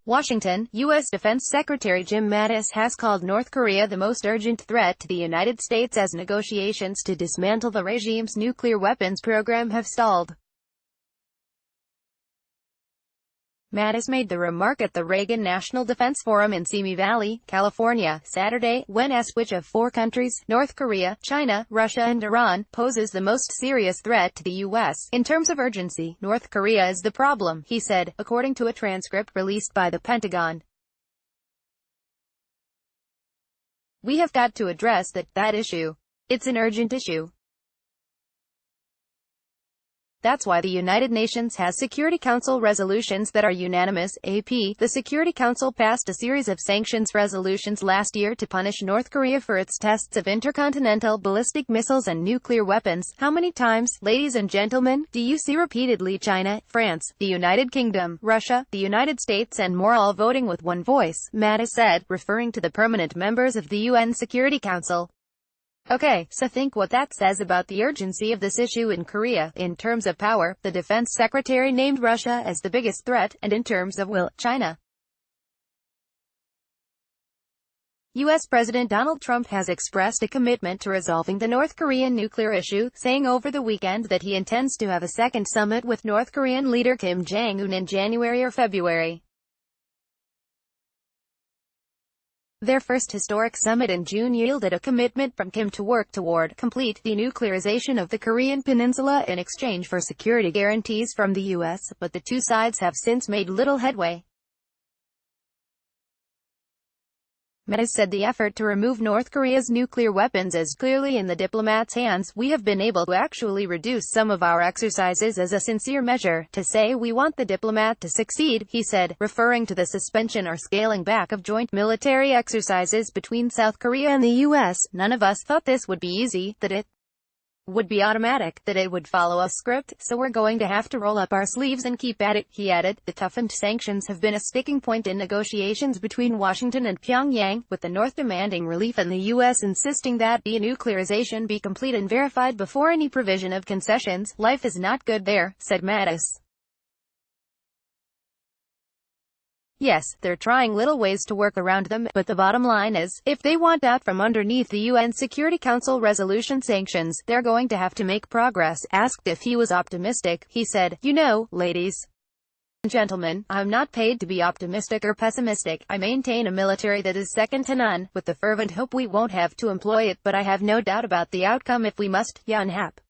Washington, U.S. Defense Secretary Jim Mattis has called North Korea the most urgent threat to the United States as negotiations to dismantle the regime's nuclear weapons program have stalled. Mattis made the remark at the Reagan National Defense Forum in Simi Valley, California, Saturday, when asked which of four countries, North Korea, China, Russia and Iran, poses the most serious threat to the U.S. In terms of urgency, North Korea is the problem, he said, according to a transcript released by the Pentagon. We have got to address that issue. It's an urgent issue. That's why the United Nations has Security Council resolutions that are unanimous. AP, the Security Council passed a series of sanctions resolutions last year to punish North Korea for its tests of intercontinental ballistic missiles and nuclear weapons. How many times, ladies and gentlemen, do you see repeatedly China, France, the United Kingdom, Russia, the United States and more all voting with one voice, Mattis said, referring to the permanent members of the UN Security Council. Okay, so think what that says about the urgency of this issue in Korea. In terms of power, the defense secretary named Russia as the biggest threat, and in terms of will, China. U.S. President Donald Trump has expressed a commitment to resolving the North Korean nuclear issue, saying over the weekend that he intends to have a second summit with North Korean leader Kim Jong-un in January or February. Their first historic summit in June yielded a commitment from Kim to work toward complete denuclearization of the Korean peninsula in exchange for security guarantees from the U.S., but the two sides have since made little headway. Mattis said the effort to remove North Korea's nuclear weapons is clearly in the diplomats' hands. We have been able to actually reduce some of our exercises as a sincere measure, to say we want the diplomat to succeed, he said, referring to the suspension or scaling back of joint military exercises between South Korea and the U.S. None of us thought this would be easy, that it would be automatic, that it would follow a script, so we're going to have to roll up our sleeves and keep at it, he added. The toughened sanctions have been a sticking point in negotiations between Washington and Pyongyang, with the North demanding relief and the U.S. insisting that denuclearization be complete and verified before any provision of concessions. Life is not good there, said Mattis. Yes, they're trying little ways to work around them, but the bottom line is, if they want out from underneath the UN Security Council resolution sanctions, they're going to have to make progress. Asked if he was optimistic, he said, "You know, ladies and gentlemen, I'm not paid to be optimistic or pessimistic. I maintain a military that is second to none, with the fervent hope we won't have to employ it, but I have no doubt about the outcome if we must. Yun Hap."